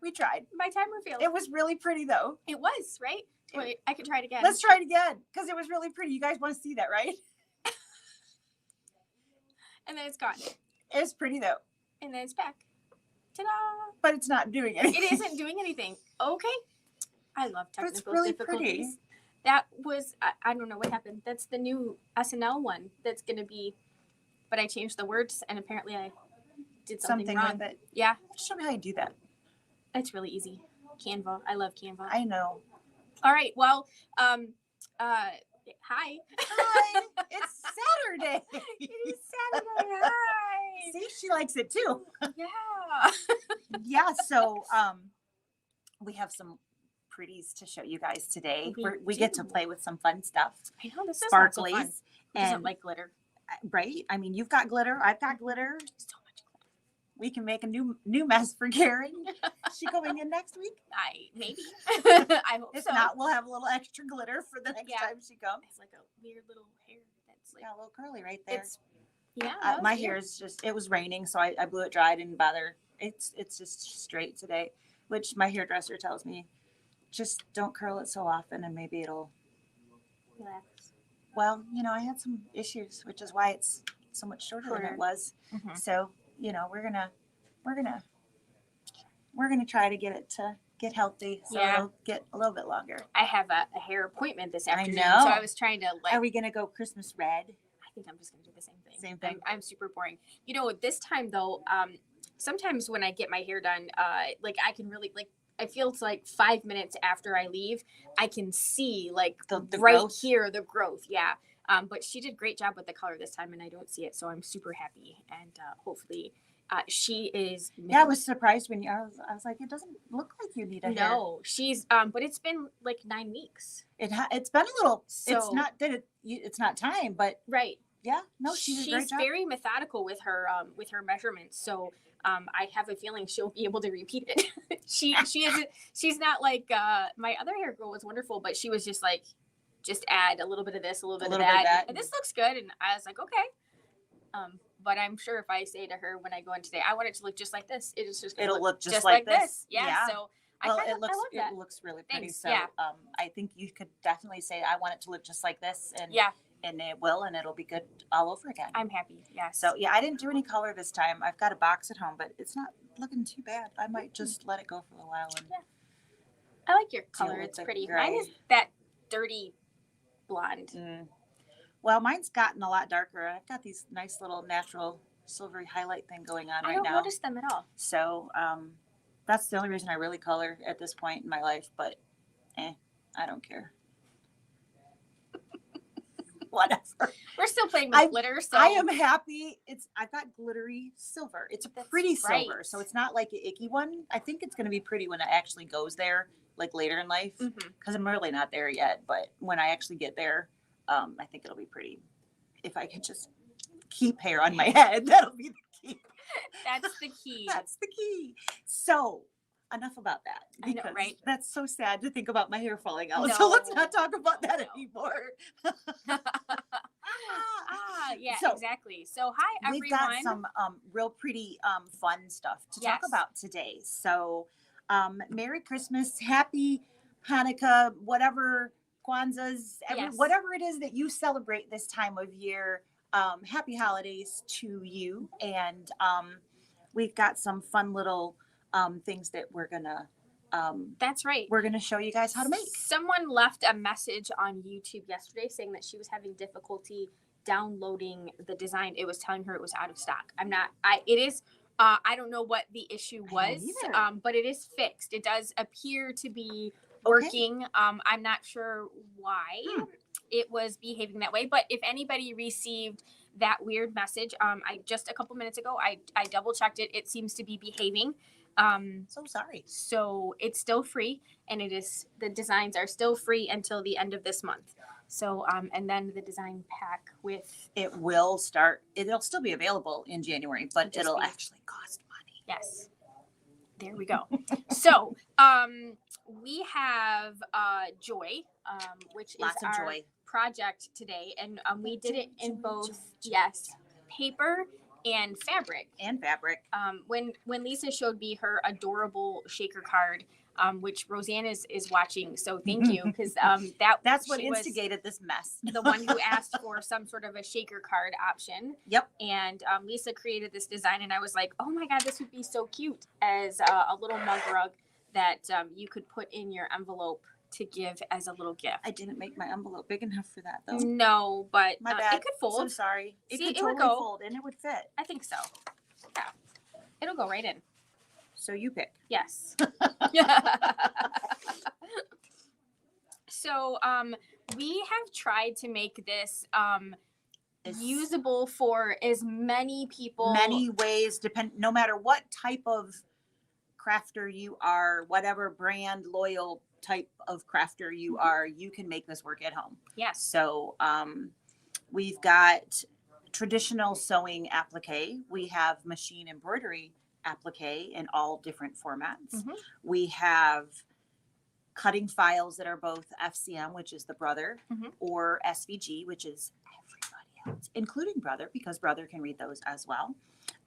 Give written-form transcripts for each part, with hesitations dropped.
We tried. My timer failed. It was really pretty, though. It was, right? Wait, I can try it again. Let's try it again, because it was really pretty. You guys want to see that, right? And then it's gone. It's pretty, though. And then it's back. Ta-da! But it's not doing anything. It isn't doing anything. Okay. I love technical But it's really difficulties. pretty. That was, I don't know what happened. That's the new SnL one that's going to be, but I changed the words and apparently I did something wrong. with it. Yeah. Show me how you do that. It's really easy. Canva. I love Canva. I know. All right. Well, hi. Hi. It's Saturday. It is Saturday. Hi. See, she likes it too. Yeah. Yeah. So, we have some pretties to show you guys today. We get to play with some fun stuff. I know this is Sparklies. so fun. Who doesn't like glitter? Right? I mean, you've got glitter. I've got glitter. So much glitter. We can make a new mess for Karen. She going in next week? Maybe. I hope If so. not, we'll have a little extra glitter for the next time she comes. It's like a weird little hair that's like. Yeah, a little curly right there. My hair is just, it was raining, so I blew it dry. I didn't bother. It's just straight today, which my hairdresser tells me, just don't curl it so often and maybe it'll relax. Well, I had some issues, which is why it's so much shorter than it was. Mm-hmm. So, we're gonna try to get it to get healthy, so it'll get a little bit longer. I have a hair appointment this afternoon, know. so I was trying to Are we gonna go Christmas red? I think I'm just gonna do the same thing. Same thing. I'm super boring. This time though, sometimes when I get my hair done, I can really I feel it's like 5 minutes after I leave, I can see the right growth. here, the growth. Yeah. But she did a great job with the color this time and I don't see it. So I'm super happy. And hopefully she is. Yeah, I was surprised when I was like, it doesn't look like you need a hair. No, she's, but it's been like 9 weeks. It's been a little, So, it's not that it's not time, but right. Yeah, no, she's a great job. Very methodical with her measurements. So I have a feeling she'll be able to repeat it. She's not like my other hair girl was wonderful, but she was just like, just add a little bit of this, a little bit of that. And this looks good. And I was like, okay. But I'm sure if I say to her when I go in today, I want it to look just like this, it'll look just like this. Yeah. So I love that. It looks really pretty. Thanks. So I think you could definitely say I want it to look just like this, and and it will, and it'll be good all over again. I'm happy. Yeah. So I didn't do any color this time. I've got a box at home, but it's not looking too bad. I might just let it go for a while. And I like your color. It's pretty. Gray. Mine is that dirty blonde. Well, mine's gotten a lot darker. I've got these nice little natural silvery highlight thing going on right now. I don't notice them at all. So that's the only reason I really color at this point in my life. But I don't care. Whatever. We're still playing with glitter, so I am happy. I've got glittery silver. It's a pretty silver, so it's not like an icky one. I think it's going to be pretty when it actually goes there, like later in life, because I'm really not there yet. But when I actually get there, I think it'll be pretty. If I can just keep hair on my head, that'll be the key. That's the key. That's the key. So enough about that. Because I know, right? That's so sad to think about my hair falling out. No. So let's not talk about that anymore. Yeah, So, exactly. So hi everyone. We've got some real pretty fun stuff to talk about today. So Merry Christmas, Happy Hanukkah, whatever, Kwanzaa's, whatever it is that you celebrate this time of year. Happy holidays to you. And we've got some fun little things that we're gonna that's right. We're gonna show you guys how to make. Someone left a message on YouTube yesterday saying that she was having difficulty downloading the design. It was telling her it was out of stock. It is I don't know what the issue was, but it is fixed. It does appear to be working. I'm not sure why it was behaving that way, but if anybody received that weird message, I just a couple minutes ago, I double checked it. It seems to be behaving. So sorry. So it's still free, and the designs are still free until the end of this month. So and then the design pack with it will start. It'll still be available in January, but it'll actually cost money. Yes. There we go. So we have Joy, which Lots is of our joy. project today, and we did it in both paper and fabric. When Lisa showed me her adorable shaker card, which Roseanne is watching, so thank you, because that's what instigated this mess. The one who asked for some sort of a shaker card option. Yep. And Lisa created this design, and I was like, oh my god, this would be so cute as a little mug rug that you could put in your envelope to give as a little gift. I didn't make my envelope big enough for that, though. No, but my bad. It could fold. So sorry. It could totally go fold, and it would fit. I think so. Yeah, it'll go right in. So you pick. Yes. So we have tried to make this usable for as many people. Many ways, no matter what type of crafter you are, whatever brand loyal type of crafter you are, you can make this work at home. Yes. So we've got traditional sewing applique. We have machine embroidery applique in all different formats. Mm-hmm. We have cutting files that are both FCM, which is the Brother, mm-hmm. or SVG, which is everybody else, including Brother, because Brother can read those as well.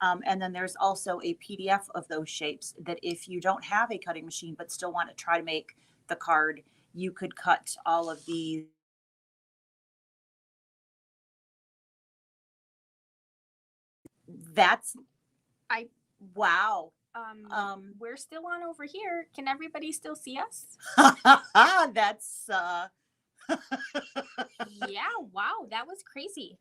And then there's also a PDF of those shapes that if you don't have a cutting machine but still want to try to make the card, you could cut all of these. Wow. We're still on over here. Can everybody still see us? That's yeah, wow, that was crazy.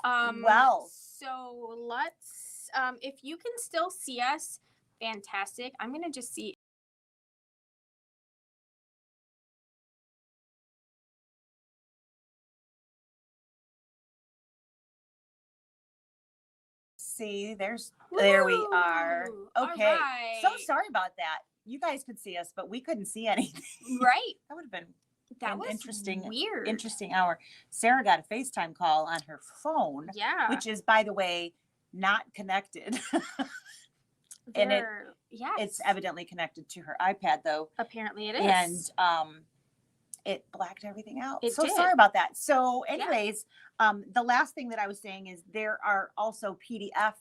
Well, so let's if you can still see us, fantastic. I'm gonna just see. See, there we are. Okay. Right. So sorry about that. You guys could see us, but we couldn't see anything. Right. That would have been was weird. Interesting hour. Sarah got a FaceTime call on her phone. Yeah. Which is, by the way, not connected. And it's evidently connected to her iPad, though. Apparently it is. And it blacked everything out. It so did. Sorry about that. So anyways, the last thing that I was saying is there are also PDF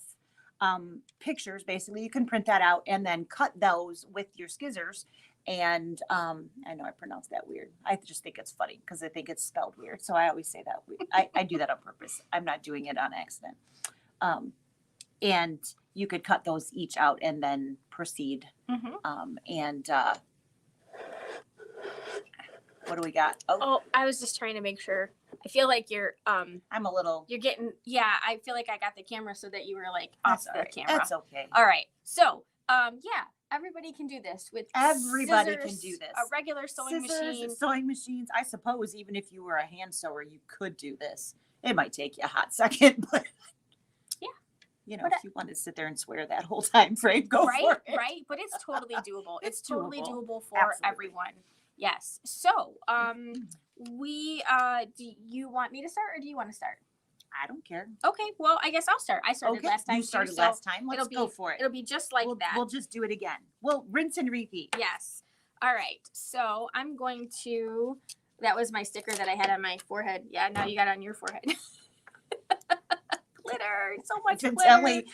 pictures. Basically, you can print that out and then cut those with your scissors. And I know I pronounced that weird. I just think it's funny because I think it's spelled weird. So I always say that. I do that on purpose. I'm not doing it on accident. And you could cut those each out and then proceed. Mm-hmm. What do we got? Oh, I was just trying to make sure. I feel like you're I'm a little. You're getting. Yeah, I feel like I got the camera so that you were like off the camera. That's okay. All right. So yeah, everybody can do this with everybody scissors, can do this. A regular sewing machine. Sewing machines. I suppose even if you were a hand sewer, you could do this. It might take you a hot second, but yeah. You know, if you want to sit there and swear that whole time frame, go for it. Right, but it's totally doable. It's totally doable for Absolutely. everyone. Yes. So, we do you want me to start or do you want to start? I don't care. Okay, well, I guess I'll start. I started last time. You started last time. Let's go for it. It'll be just like that. We'll just do it again. We'll rinse and repeat. Yes. All right. So I'm going to. That was my sticker that I had on my forehead. Yeah. Now you got it on your forehead. Glitter. So much glitter. Tell me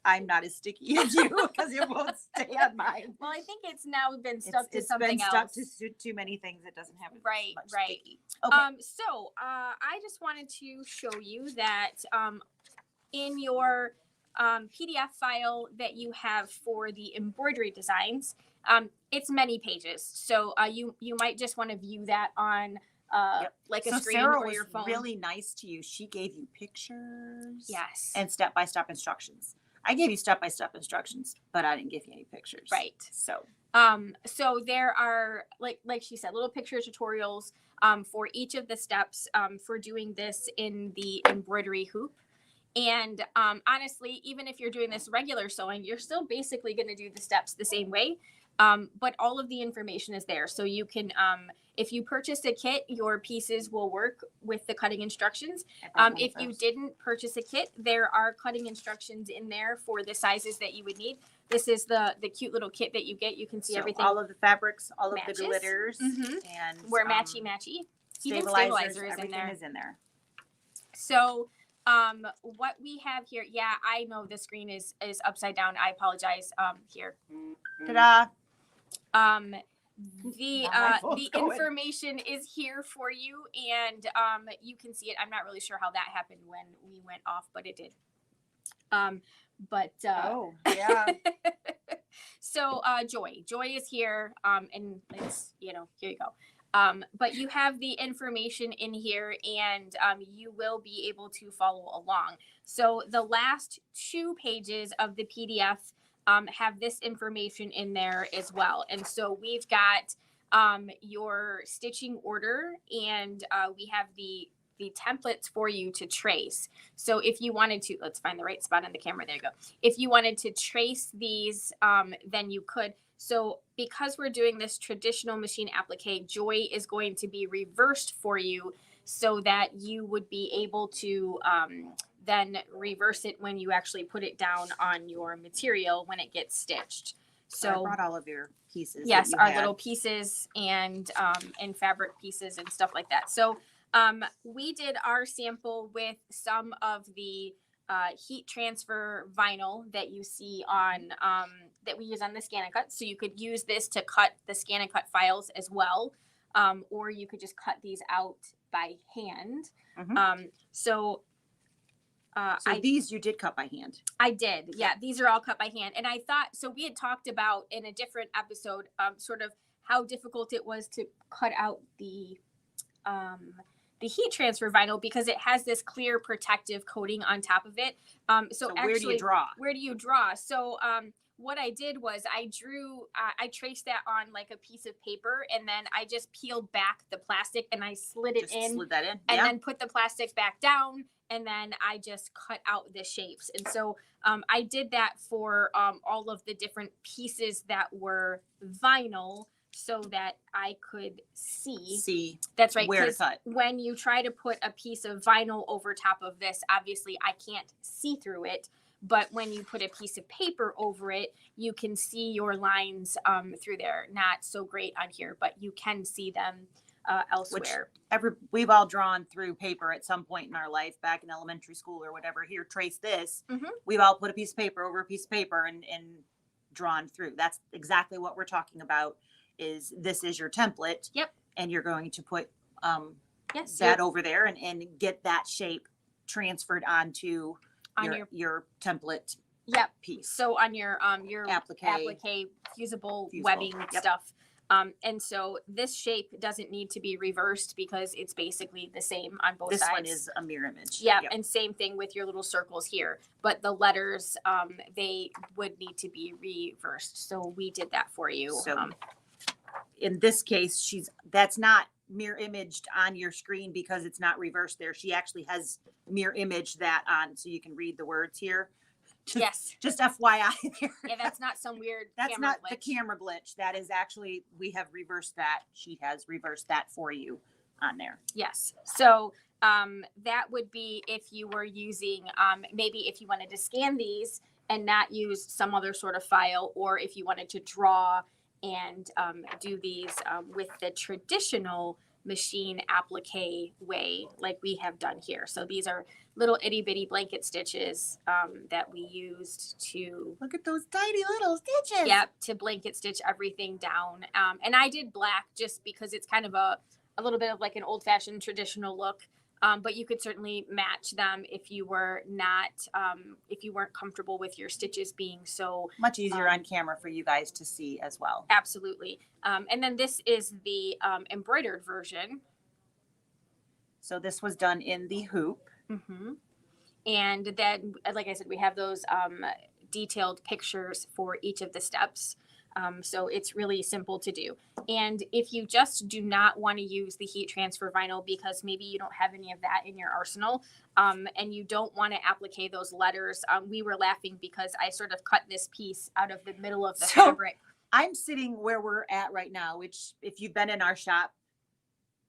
I'm not as sticky as you because it won't stay on mine. Well, I think it's now been stuck to something else. It's been stuck to too many things. It doesn't have right. Sticky. Okay. So I just wanted to show you that in your PDF file that you have for the embroidery designs, it's many pages. So you might just want to view that on like a screen Sarah or your phone. Was really nice to you. She gave you pictures. Yes. And step-by-step instructions. I gave you step-by-step instructions, but I didn't give you any pictures. Right. So there are like she said, little picture tutorials for each of the steps for doing this in the embroidery hoop. And honestly, even if you're doing this regular sewing, you're still basically going to do the steps the same way. But all of the information is there. So you can, if you purchased a kit, your pieces will work with the cutting instructions. If you didn't purchase a kit, there are cutting instructions in there for the sizes that you would need. This is the cute little kit that you get. You can see everything. All of the fabrics, all matches. Of the glitters, and we're matchy. Even stabilizer is in there. Is in there. So What we have here, yeah, I know the screen is upside down. I apologize. Here. Ta-da. The information is here for you, and you can see it. I'm not really sure how that happened when we went off, but it did. Oh, yeah. So Joy is here, and it's, here you go. But you have the information in here, and you will be able to follow along. So the last 2 pages of the PDF have this information in there as well. And so we've got your stitching order, and we have the templates for you to trace. So if you wanted to, let's find the right spot on the camera. There you go. If you wanted to trace these, then you could. So because we're doing this traditional machine applique, Joy is going to be reversed for you so that you would be able to then reverse it when you actually put it down on your material when it gets stitched. So I brought all of your pieces. Yes, our little pieces and fabric pieces and stuff like that. So we did our sample with some of the heat transfer vinyl that you see on that we use on the Scan and Cut. So you could use this to cut the Scan and Cut files as well, or you could just cut these out by hand. Mm-hmm. So these you did cut by hand. I did. Yeah, these are all cut by hand. And I thought, so we had talked about in a different episode, sort of how difficult it was to cut out the heat transfer vinyl because it has this clear protective coating on top of it. So actually, where do you draw? Where do you draw? So what I did was I traced that on like a piece of paper, and then I just peeled back the plastic and I slid that in, and then put the plastic back down, and then I just cut out the shapes. And so I did that for all of the different pieces that were vinyl, so that I could see. That's right. Where to cut. When you try to put a piece of vinyl over top of this, obviously I can't see through it. But when you put a piece of paper over it, you can see your lines through there. Not so great on here, but you can see them elsewhere. We've all drawn through paper at some point in our life, back in elementary school or whatever. Here, trace this. Mm-hmm. We've all put a piece of paper over a piece of paper and drawn through. That's exactly what we're talking about. This is your template. Yep. And you're going to put that over there and get that shape transferred onto your template. Yep. Piece. So on your applique fusible webbing stuff. And so this shape doesn't need to be reversed because it's basically the same on both sides. This one is a mirror image. Yeah, yep. And same thing with your little circles here. But the letters, they would need to be reversed. So we did that for you. So in this case, that's not mirror imaged on your screen because it's not reversed there. She actually has mirror image that on, so you can read the words here. Yes. Just FYI there. Yeah, that's not some weird That's not glitch. The camera glitch. That is actually, we have reversed that. She has reversed that for you on there. Yes. So that would be if you were using, maybe if you wanted to scan these and not use some other sort of file, or if you wanted to draw and do these with the traditional machine applique way, like we have done here. So these are little itty bitty blanket stitches that we used to look at those tiny little stitches. Yeah, to blanket stitch everything down. And I did black just because it's kind of a little bit of like an old fashioned traditional look. But you could certainly match them if you were not, if you weren't comfortable with your stitches being so much easier on camera for you guys to see as well. Absolutely. And then this is the embroidered version. So this was done in the hoop. Mm-hmm. And then, like I said, we have those detailed pictures for each of the steps. So it's really simple to do. And if you just do not want to use the heat transfer vinyl because maybe you don't have any of that in your arsenal, and you don't want to applique those letters, we were laughing because I sort of cut this piece out of the middle of the fabric. I'm sitting where we're at right now, which if you've been in our shop,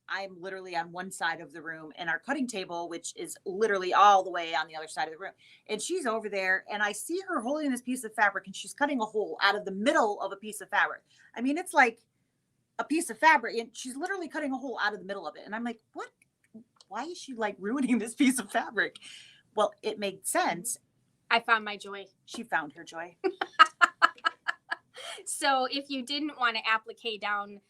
I'm literally on one side of the room, and our cutting table, which is literally all the way on the other side of the room. And she's over there, and I see her holding this piece of fabric, and she's cutting a hole out of the middle of a piece of fabric. I mean, it's like a piece of fabric, and she's literally cutting a hole out of the middle of it. And I'm like, what? Why is she like ruining this piece of fabric? Well, it made sense. I found my joy. She found her joy. So if you didn't want to applique down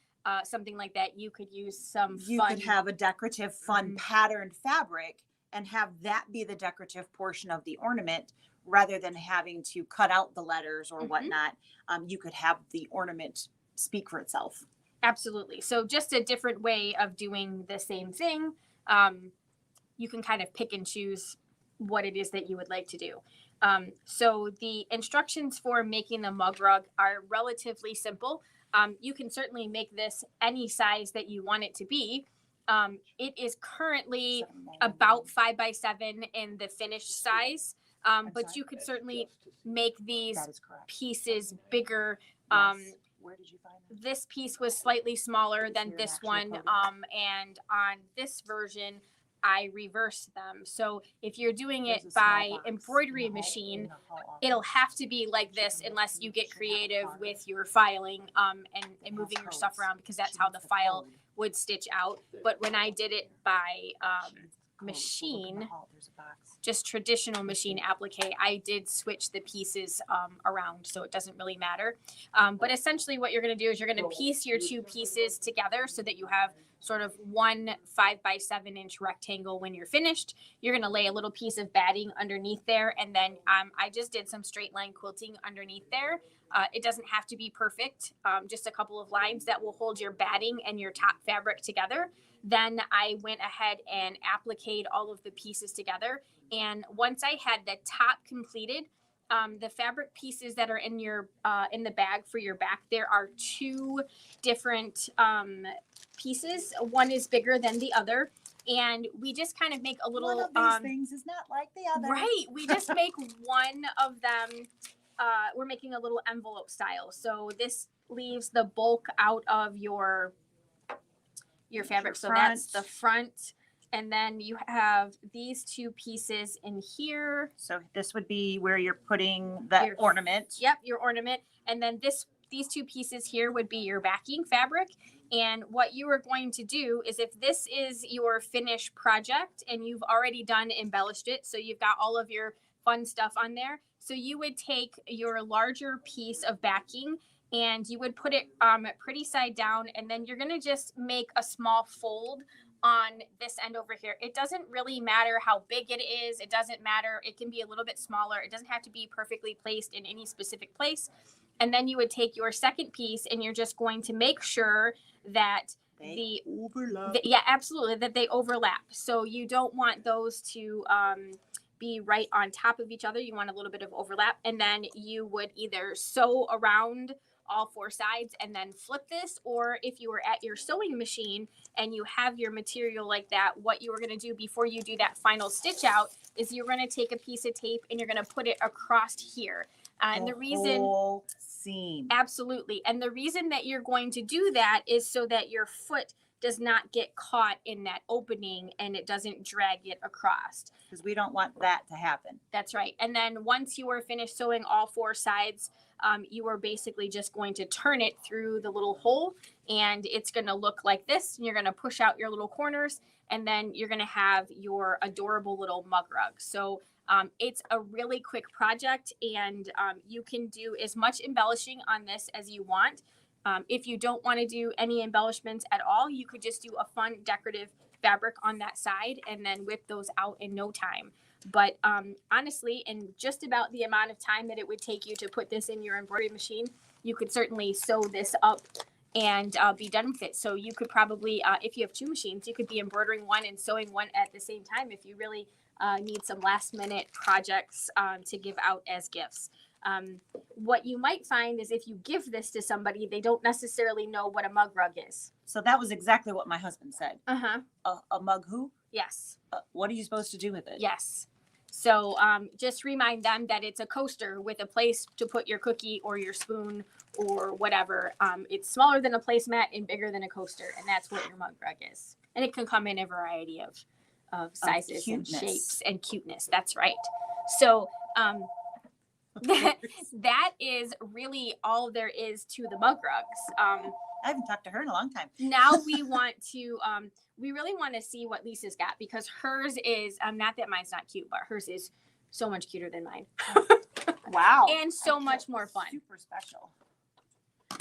something like that, you could use some You fun. could have a decorative, fun patterned fabric and have that be the decorative portion of the ornament rather than having to cut out the letters or whatnot. You could have the ornament speak for itself. Absolutely. So just a different way of doing the same thing. You can kind of pick and choose what it is that you would like to do. So the instructions for making the mug rug are relatively simple. You can certainly make this any size that you want it to be. It is currently about 5 by 7 in the finished size, but you could certainly make these pieces bigger. Where did you find that? This piece was slightly smaller than this one, and on this version, I reversed them. So if you're doing it by embroidery machine, it'll have to be like this unless you get creative with your filing and moving your stuff around, because that's how the file would stitch out. But when I did it by machine, just traditional machine applique, I did switch the pieces around, so it doesn't really matter. But essentially what you're going to do is you're going to piece your two pieces together so that you have sort of one 5 by 7 inch rectangle. When you're finished, you're going to lay a little piece of batting underneath there, and then I just did some straight line quilting underneath there. It doesn't have to be perfect, just a couple of lines that will hold your batting and your top fabric together. Then I went ahead and appliqued all of the pieces together, and once I had the top completed, the fabric pieces that are in your in the bag for your back, there are two different pieces. One is bigger than the other, and we just kind of make a little. One of these things is not like the other. Right. We just make one of them. We're making a little envelope style, so this leaves the bulk out of your fabric. So that's the front. And then you have these two pieces in here. So this would be where you're putting the ornament. Yep, your ornament. And then these two pieces here would be your backing fabric. And what you are going to do is, if this is your finished project and you've already done embellished it, so you've got all of your fun stuff on there, so you would take your larger piece of backing and you would put it pretty side down, and then you're going to just make a small fold on this end over here. It doesn't really matter how big it is. It doesn't matter. It can be a little bit smaller. It doesn't have to be perfectly placed in any specific place. And then you would take your second piece and you're just going to make sure that they overlap. Yeah, absolutely, that they overlap. So you don't want those to be right on top of each other. You want a little bit of overlap. And then you would either sew around all four sides and then flip this, or if you were at your sewing machine and you have your material like that, what you were going to do before you do that final stitch out is you're going to take a piece of tape and you're going to put it across here. And the reason, whole seam. Absolutely. And the reason that you're going to do that is so that your foot does not get caught in that opening and it doesn't drag it across. Because we don't want that to happen. That's right. And then once you are finished sewing all four sides, you are basically just going to turn it through the little hole, and it's going to look like this. And you're going to push out your little corners, and then you're going to have your adorable little mug rug. So it's a really quick project, and you can do as much embellishing on this as you want. If you don't want to do any embellishments at all, you could just do a fun decorative fabric on that side and then whip those out in no time. But honestly, in just about the amount of time that it would take you to put this in your embroidery machine, you could certainly sew this up and be done with it. So you could probably, if you have two machines, you could be embroidering one and sewing one at the same time if you really need some last minute projects to give out as gifts. What you might find is if you give this to somebody, they don't necessarily know what a mug rug is. So that was exactly what my husband said. Uh-huh. A mug who? Yes. What are you supposed to do with it? Yes. So just remind them that it's a coaster with a place to put your cookie or your spoon or whatever. It's smaller than a placemat and bigger than a coaster, and that's what your mug rug is. And it can come in a variety of sizes and shapes and cuteness. That's right. So that is really all there is to the mug rugs. I haven't talked to her in a long time. Now we want to, we really want to see what Lisa's got, because hers is, not that mine's not cute, but hers is so much cuter than mine. Wow. And so much more fun. Super special.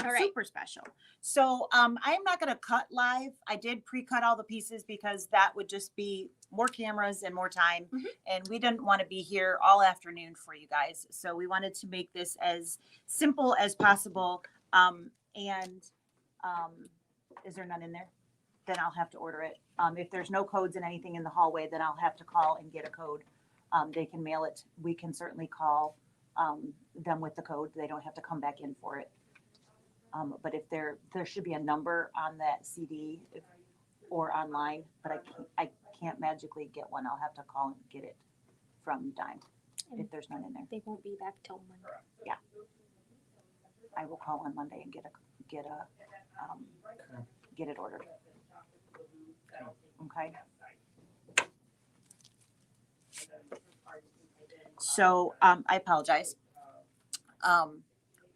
All right. Super special. So I'm not going to cut live. I did pre-cut all the pieces because that would just be more cameras and more time. Mm-hmm. And we didn't want to be here all afternoon for you guys. So we wanted to make this as simple as possible. Is there none in there? Then I'll have to order it. If there's no codes and anything in the hallway, then I'll have to call and get a code. They can mail it. We can certainly call them with the code. They don't have to come back in for it. But if there should be a number on that CD or online, but I can't magically get one. I'll have to call and get it from Dime if there's none in there. They won't be back till Monday. Yeah, I will call on Monday and get it ordered. Okay. So I apologize.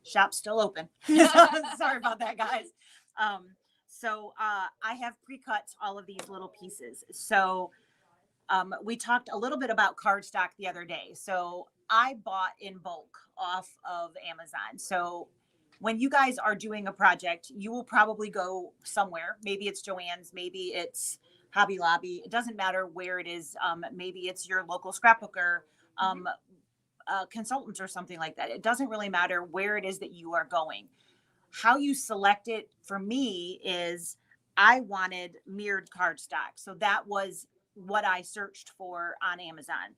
Shop's still open. Sorry about that, guys. So I have pre-cut all of these little pieces. So we talked a little bit about cardstock the other day. So I bought in bulk off of Amazon. So when you guys are doing a project, you will probably go somewhere. Maybe it's Joann's, maybe it's Hobby Lobby. It doesn't matter where it is. Maybe it's your local scrapbooker. Consultants or something like that. It doesn't really matter where it is that you are going. How you select it for me is I wanted mirrored cardstock. So that was what I searched for on Amazon.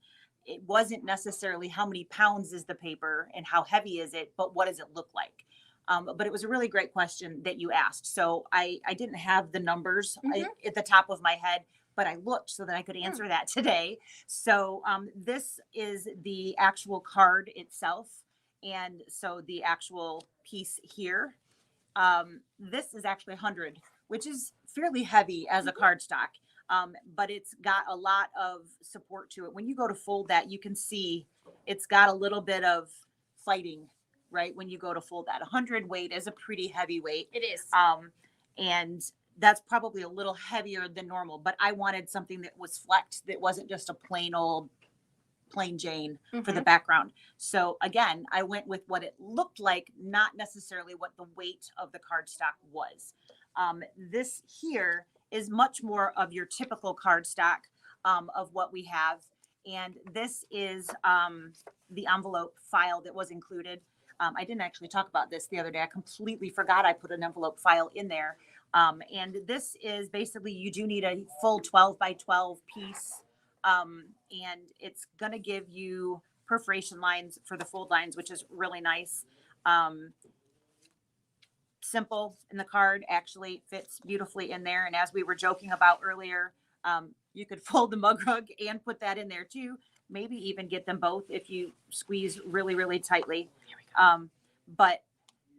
It wasn't necessarily how many pounds is the paper and how heavy is it, but what does it look like? But it was a really great question that you asked. So I didn't have the numbers at the top of my head, but I looked so that I could answer that today. So this is the actual card itself. And so the actual piece here, this is actually 100, which is fairly heavy as a cardstock, but it's got a lot of support to it. When you go to fold that, you can see it's got a little bit of fighting, right? When you go to fold that. 100 weight is a pretty heavy weight. It is. And that's probably a little heavier than normal, but I wanted something that was flexed, that wasn't just a plain Jane for the background. So again, I went with what it looked like, not necessarily what the weight of the cardstock was. This here is much more of your typical cardstock of what we have. And this is the envelope file that was included. I didn't actually talk about this the other day. I completely forgot I put an envelope file in there. And this is basically, you do need a full 12 by 12 piece. And it's going to give you perforation lines for the fold lines, which is really nice. Simple, and the card actually fits beautifully in there. And as we were joking about earlier, you could fold the mug rug and put that in there too. Maybe even get them both if you squeeze really, really tightly. But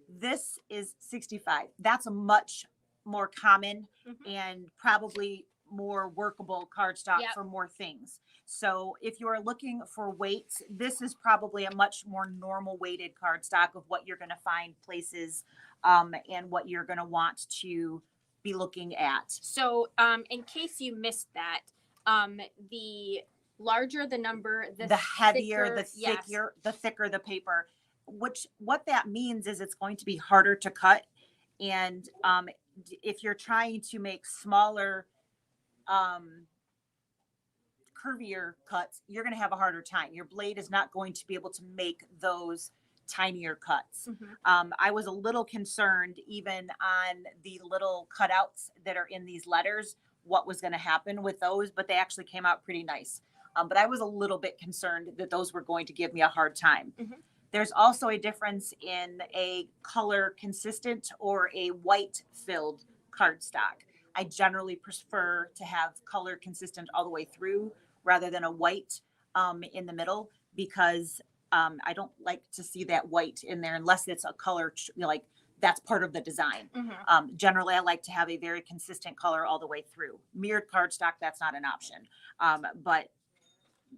this is 65. That's a much more common and probably more workable cardstock for more things. So if you're looking for weights, this is probably a much more normal weighted cardstock of what you're going to find places and what you're going to want to be looking at. So in case you missed that, the larger the number, the heavier, thicker, the thicker the paper, what that means is it's going to be harder to cut. And if you're trying to make smaller, curvier cuts, you're going to have a harder time. Your blade is not going to be able to make those tinier cuts. I was a little concerned even on the little cutouts that are in these letters, what was going to happen with those, but they actually came out pretty nice. But I was a little bit concerned that those were going to give me a hard time. There's also a difference in a color consistent or a white filled cardstock. I generally prefer to have color consistent all the way through rather than a white in the middle, because I don't like to see that white in there unless it's a color, like that's part of the design. Generally, I like to have a very consistent color all the way through. Mirrored cardstock, that's not an option. But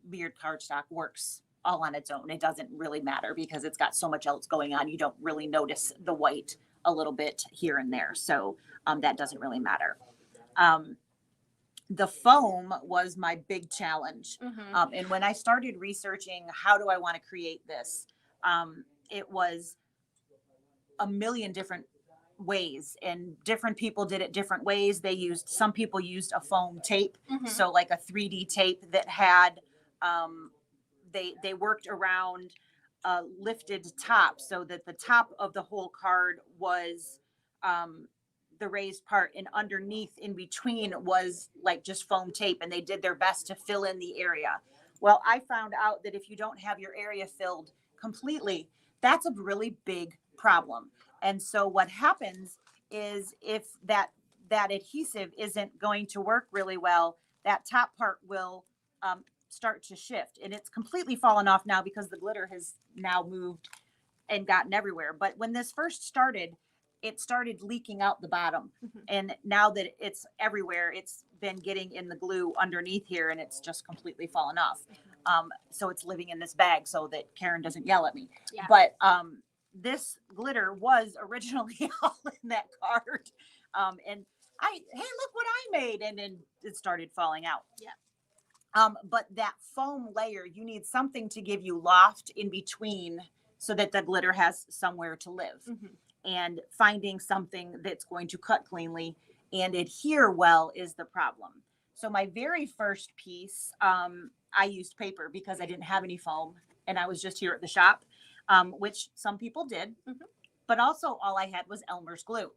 mirrored cardstock works all on its own. It doesn't really matter because it's got so much else going on. You don't really notice the white a little bit here and there. So that doesn't really matter. The foam was my big challenge. And when I started researching, how do I want to create this? It was a million different ways, and different people did it different ways. Some people used a foam tape. So like a 3D tape that had, they worked around a lifted top so that the top of the whole card was, the raised part, and underneath in between was like just foam tape, and they did their best to fill in the area. Well, I found out that if you don't have your area filled completely, that's a really big problem. And so what happens is if that adhesive isn't going to work really well, that top part will start to shift, and it's completely fallen off now because the glitter has now moved and gotten everywhere. But when this first started, it started leaking out the bottom. And now that it's everywhere, it's been getting in the glue underneath here, and it's just completely fallen off. So it's living in this bag so that Karen doesn't yell at me. Yeah. But this glitter was originally all in that card. And hey, look what I made. And then it started falling out. Yeah. But that foam layer, you need something to give you loft in between so that the glitter has somewhere to live. And finding something that's going to cut cleanly and adhere well is the problem. So my very first piece, I used paper because I didn't have any foam and I was just here at the shop, which some people did. But also all I had was Elmer's glue.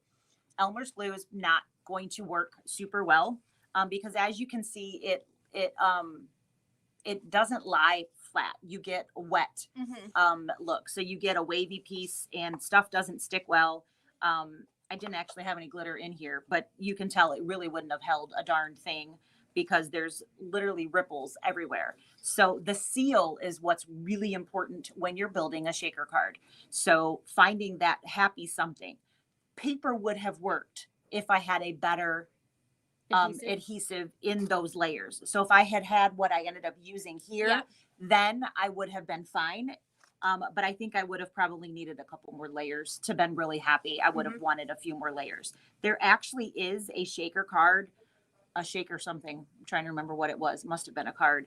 Elmer's glue is not going to work super well because, as you can see, it doesn't lie flat. You get wet look. So you get a wavy piece and stuff doesn't stick well. I didn't actually have any glitter in here, but you can tell it really wouldn't have held a darn thing because there's literally ripples everywhere. So the seal is what's really important when you're building a shaker card. So finding that happy something. Paper would have worked if I had a better adhesive in those layers. So if I had what I ended up using here, then I would have been fine. But I think I would have probably needed a couple more layers to been really happy. I would have wanted a few more layers. There actually is a shaker card, a shaker something. I'm trying to remember what it was. Must have been a card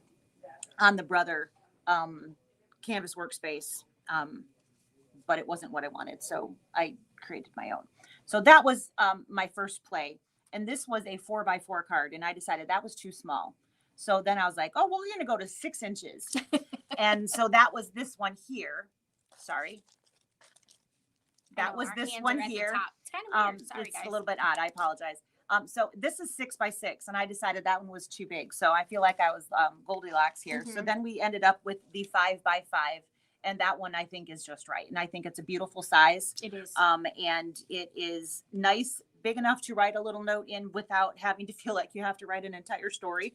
on the Brother Canvas workspace. But it wasn't what I wanted. So I created my own. So that was my first play. And this was a 4x4 card. And I decided that was too small. So then I was like, oh, well, we're going to go to 6 inches. And so that was this one here. Sorry. That was this one here. It's kind of weird. Sorry, it's guys. a little bit odd. I apologize. So this is 6x6, and I decided that one was too big. So I feel like I was Goldilocks here. So then we ended up with the 5x5. And that one I think is just right. And I think it's a beautiful size. It is. And it is nice, big enough to write a little note in without having to feel like you have to write an entire story.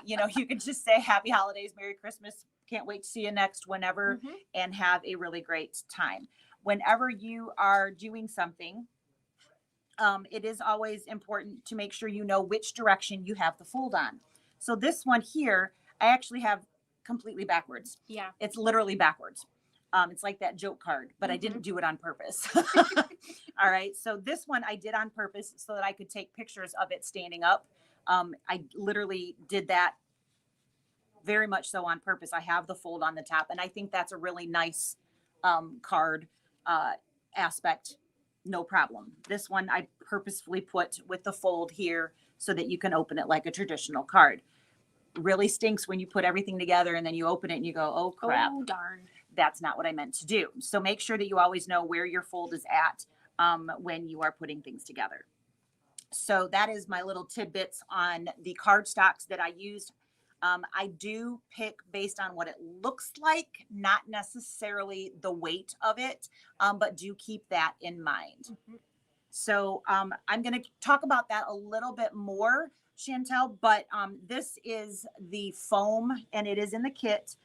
You can just say happy holidays, Merry Christmas. Can't wait to see you next whenever, and have a really great time. Whenever you are doing something, it is always important to make sure you know which direction you have the fold on. So this one here, I actually have completely backwards. Yeah. It's literally backwards. It's like that joke card, but I didn't do it on purpose. All right. So this one I did on purpose so that I could take pictures of it standing up. I literally did that very much so on purpose. I have the fold on the top, and I think that's a really nice card aspect. No problem. This one I purposefully put with the fold here so that you can open it like a traditional card. Really stinks when you put everything together and then you open it and you go, oh crap. Oh darn. That's not what I meant to do. So make sure that you always know where your fold is at when you are putting things together. So that is my little tidbits on the card stocks that I used. I do pick based on what it looks like, not necessarily the weight of it, but do keep that in mind. So I'm going to talk about that a little bit more, Chantel, but this is the foam and it is in the kit.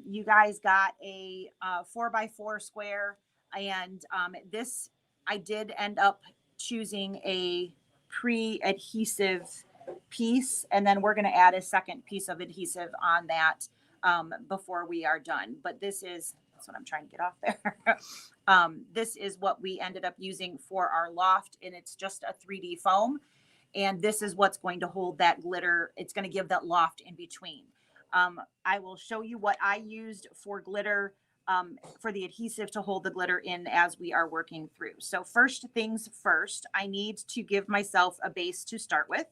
You guys got a 4x4 square, and this I did end up choosing a pre-adhesive piece, and then we're going to add a second piece of adhesive on that before we are done. But that's what I'm trying to get off there. This is what we ended up using for our loft, and it's just a 3D foam. And this is what's going to hold that glitter. It's going to give that loft in between. I will show you what I used for glitter, for the adhesive to hold the glitter in as we are working through. So first things first, I need to give myself a base to start with.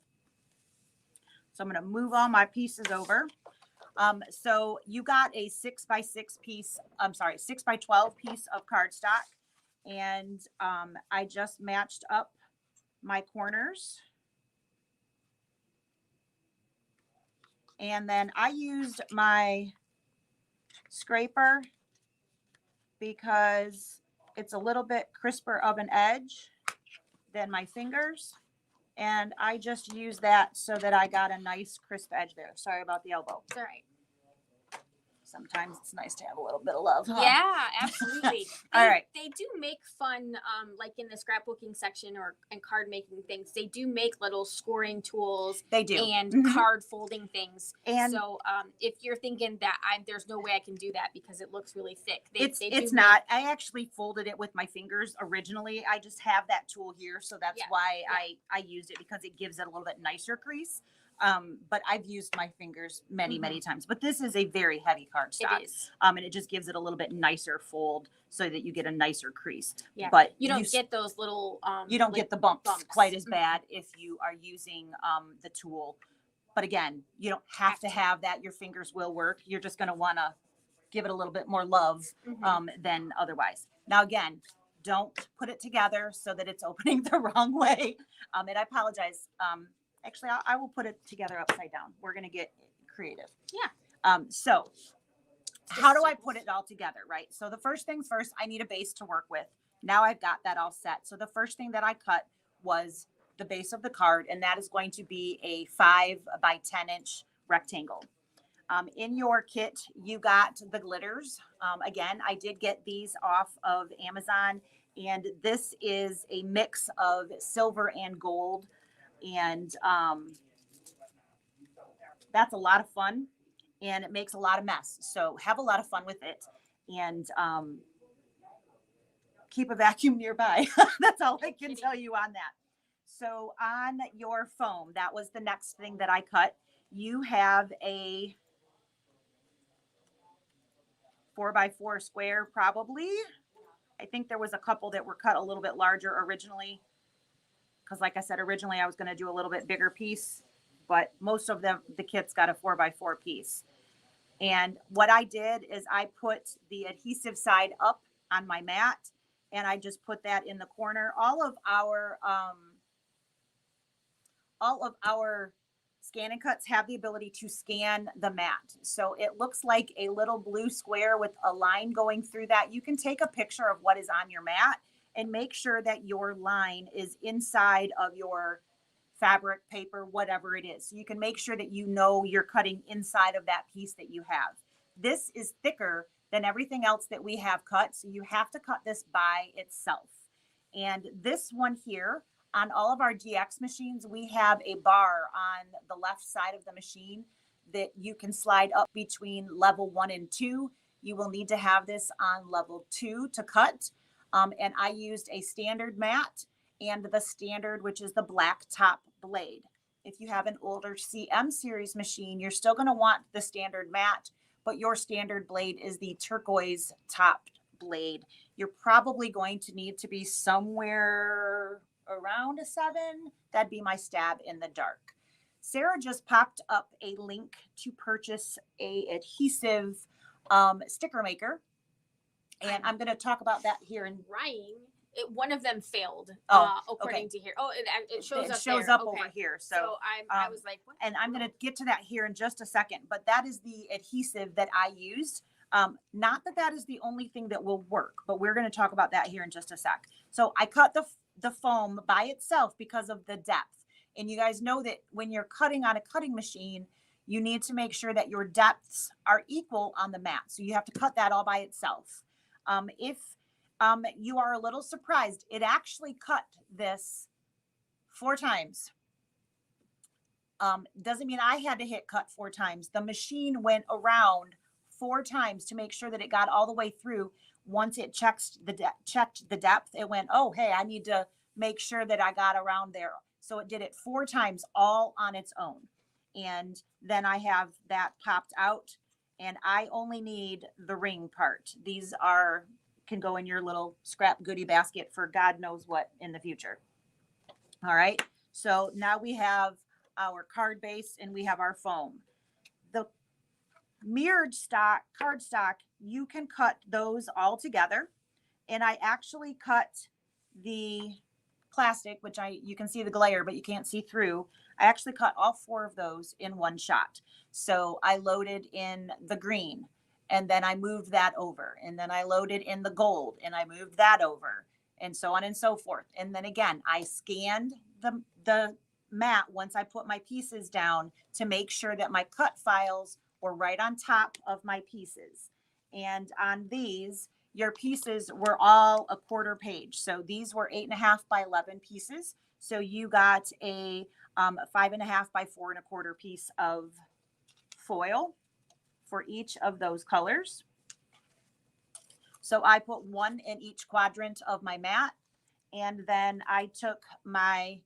So I'm going to move all my pieces over. So you got a 6x6 piece, 6x12 piece of cardstock. And I just matched up my corners. And then I used my scraper because it's a little bit crisper of an edge than my fingers. And I just used that so that I got a nice crisp edge there. Sorry about the elbow. It's all right. Sometimes it's nice to have a little bit of love. Huh? Yeah, absolutely. All right. They do make fun, like in the scrapbooking section and card making things. They do make little scoring tools. They do. And card folding things. And so if you're thinking that there's no way I can do that because it looks really thick. It's not. I actually folded it with my fingers originally. I just have that tool here. So that's why I used it, because it gives it a little bit nicer crease. But I've used my fingers many times, but this is a very heavy cardstock. It is. And it just gives it a little bit nicer fold so that you get a nicer crease. Yeah. But you don't get those little, you don't get the bumps quite as bad if you are using, the tool. But again, you don't have to have that. Your fingers will work. You're just going to want to give it a little bit more love, than otherwise. Now, again, don't put it together so that it's opening the wrong way. And I apologize. Actually, I will put it together upside down. We're going to get creative. Yeah. So how do I put it all together, right? So the first things first, I need a base to work with. Now I've got that all set. So the first thing that I cut was the base of the card, and that is going to be a 5x10" rectangle. In your kit, you got the glitters. Again, I did get these off of Amazon, and this is a mix of silver and gold. And that's a lot of fun, and it makes a lot of mess. So have a lot of fun with it, and keep a vacuum nearby. That's all I can tell you on that. So on your foam, that was the next thing that I cut. You have a 4x4 square, probably. I think there was a couple that were cut a little bit larger originally, because like I said, originally I was going to do a little bit bigger piece, but most of them, the kit's got a 4x4 piece. And what I did is I put the adhesive side up on my mat, and I just put that in the corner. All of our scan and cuts have the ability to scan the mat. So it looks like a little blue square with a line going through that. You can take a picture of what is on your mat and make sure that your line is inside of your fabric, paper, whatever it is. So you can make sure that you know you're cutting inside of that piece that you have. This is thicker than everything else that we have cut, so you have to cut this by itself. And this one here, on all of our GX machines, we have a bar on the left side of the machine that you can slide up between level 1 and 2. You will need to have this on level 2 to cut. And I used a standard mat and the standard, which is the black top blade. If you have an older CM series machine, you're still going to want the standard mat, but your standard blade is the turquoise topped blade. You're probably going to need to be somewhere around a 7. That'd be my stab in the dark. Sarah just popped up a link to purchase a adhesive sticker maker. And I'm going to talk about that here in one of them failed, according to here. Oh, it shows up over here. So I was like, what? And I'm going to get to that here in just a second. But that is the adhesive that I used. Not that that is the only thing that will work, but we're going to talk about that here in just a sec. So I cut the foam by itself because of the depth. And you guys know that when you're cutting on a cutting machine, you need to make sure that your depths are equal on the mat. So you have to cut that all by itself. If you are a little surprised, it actually cut this 4 times. Doesn't mean I had to hit cut 4 times. The machine went around 4 times to make sure that it got all the way through. Once it checked the depth, it went, oh, hey, I need to make sure that I got around there. So it did it 4 times all on its own. And then I have that popped out, and I only need the ring part. These can go in your little scrap goodie basket for God knows what in the future. All right. So now we have our card base and we have our foam. The mirrored card stock, you can cut those all together. And I actually cut the plastic, which you can see the glare, but you can't see through. I actually cut all 4 of those in one shot. So I loaded in the green, and then I moved that over, and then I loaded in the gold, and I moved that over, and so on and so forth. And then again, I scanned the mat once I put my pieces down to make sure that my cut files were right on top of my pieces. And on these, your pieces were all a 1/4 page. So these were 8.5 by 11 pieces. So you got a 5.5 by 4 1/4 piece of foil for each of those colors. So I put 1 in each quadrant of my mat. And then I took my,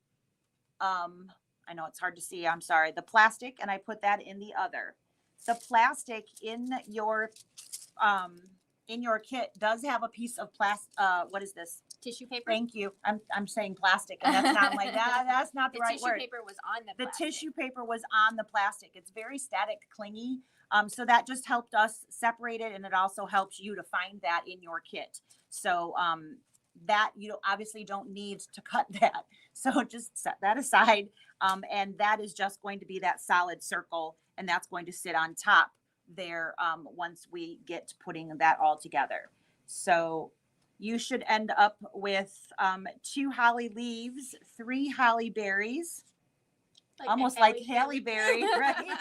I know it's hard to see, I'm sorry, the plastic, and I put that in the other. The plastic in your kit does have a piece of plastic. What is this? Tissue paper. Thank you. I'm saying plastic, and that's not like that. That's not the right word. The tissue paper was on the plastic. The tissue paper was on the plastic. It's very static, clingy. So that just helped us separate it, and it also helps you to find that in your kit. So that you obviously don't need to cut that. So just set that aside, and that is just going to be that solid circle, and that's going to sit on top there once we get to putting that all together. So you should end up with 2 holly leaves, 3 holly berries, like almost like Halle Berry, right?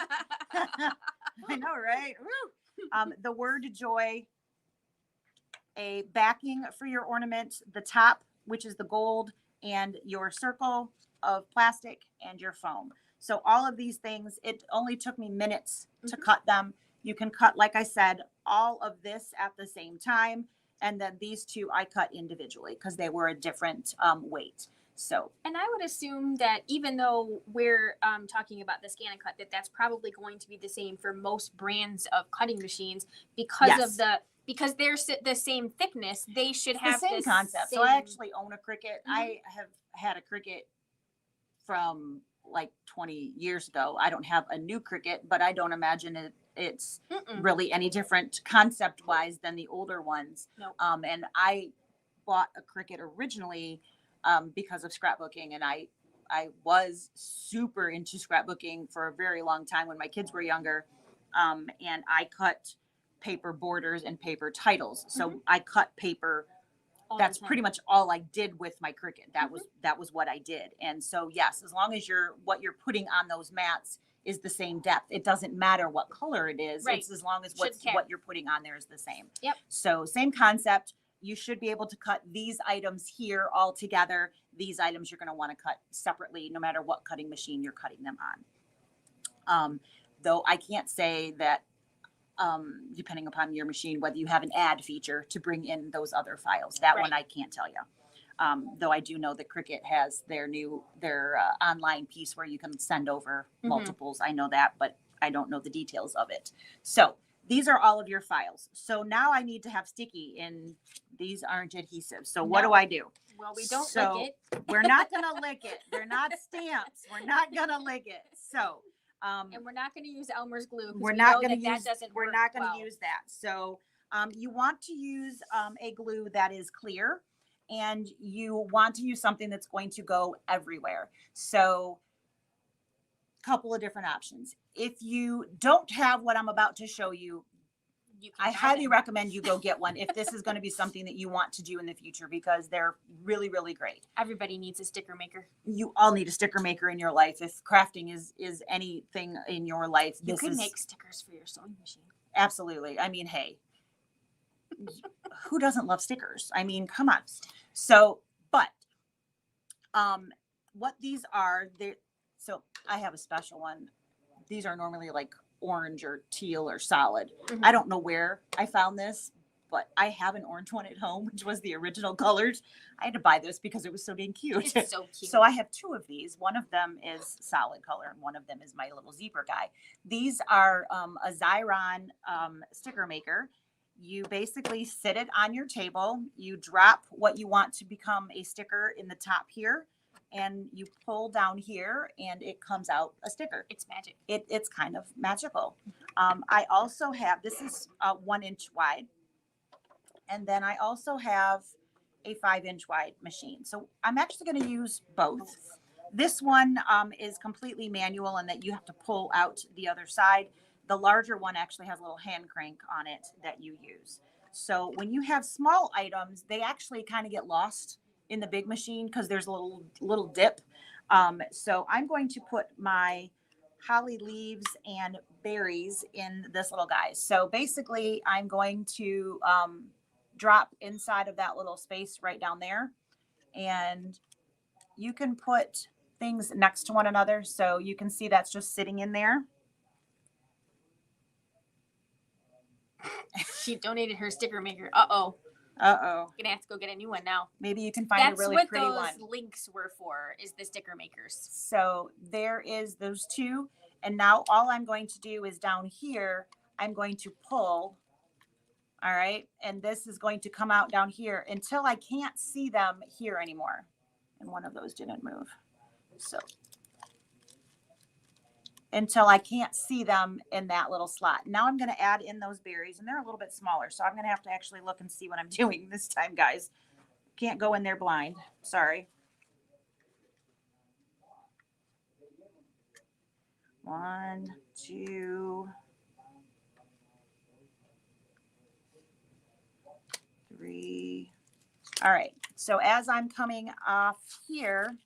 I know, right? Woo. The word joy, a backing for your ornament, the top, which is the gold, and your circle of plastic and your foam. So all of these things, it only took me minutes to cut them. You can cut, like I said, all of this at the same time. And then these 2 I cut individually because they were a different weight. So, and I would assume that even though we're talking about the scan and cut, that's probably going to be the same for most brands of cutting machines because of because they're the same thickness. They should have the same concept. So I actually own a Cricut. I have had a Cricut from like 20 years ago. I don't have a new Cricut, but I don't imagine it's really any different concept wise than the older ones. Nope. And I bought a Cricut originally because of scrapbooking, and I was super into scrapbooking for a very long time when my kids were younger, and I cut paper borders and paper titles. So I cut paper. That's pretty much all I did with my Cricut. That was what I did. And so yes, as long as what you're putting on those mats is the same depth, it doesn't matter what color it is. Right. It's as long as what you're putting on there is the same. Yep. So same concept. You should be able to cut these items here all together. These items you're going to want to cut separately, no matter what cutting machine you're cutting them on. Though I can't say that, depending upon your machine, whether you have an add feature to bring in those other files. That one I can't tell you. Though I do know that Cricut has their online piece where you can send over multiples. I know that, but I don't know the details of it. So these are all of your files. So now I need to have sticky, and these aren't adhesive. So what do I do? Well, we don't lick it. We're not going to lick it. They're not stamps. We're not going to lick it. So, and we're not going to use Elmer's glue. We're not going to use that. We're not going to use that. So you want to use a glue that is clear, and you want to use something that's going to go everywhere. So a couple of different options. If you don't have what I'm about to show you, I highly recommend you go get one if this is going to be something that you want to do in the future, because they're really, really great. Everybody needs a sticker maker. You all need a sticker maker in your life. If crafting is anything in your life, you can make stickers for your sewing machine. Absolutely. I mean, hey, who doesn't love stickers? I mean, come on. So, but what these are, so I have a special one. These are normally like orange or teal or solid. Mm-hmm. I don't know where I found this, but I have an orange one at home, which was the original colors. I had to buy this because it was so dang cute. It's so cute. So I have two of these. One of them is solid color and one of them is my little zebra guy. These are a Xyron sticker maker. You basically sit it on your table. You drop what you want to become a sticker in the top here, and you pull down here and it comes out a sticker. It's magic. It's kind of magical. I also have, this is 1 inch wide. And then I also have a 5-inch wide machine. So I'm actually going to use both. This one is completely manual and that you have to pull out the other side. The larger one actually has a little hand crank on it that you use. So when you have small items, they actually kind of get lost in the big machine because there's a little dip. So I'm going to put my holly leaves and berries in this little guy. So basically I'm going to drop inside of that little space right down there, and you can put things next to one another. So you can see that's just sitting in there. She donated her sticker maker. Uh-oh. Gonna have to go get a new one now. Maybe you can find a really pretty one. That's what those links were for, is the sticker makers. So there is those two. And now all I'm going to do is down here, I'm going to pull. All right. And this is going to come out down here until I can't see them here anymore. And one of those didn't move. So until I can't see them in that little slot. Now I'm going to add in those berries, and they're a little bit smaller. So I'm going to have to actually look and see what I'm doing this time, guys. Can't go in there blind. Sorry. 1, 2, 3. All right. So as I'm coming off here,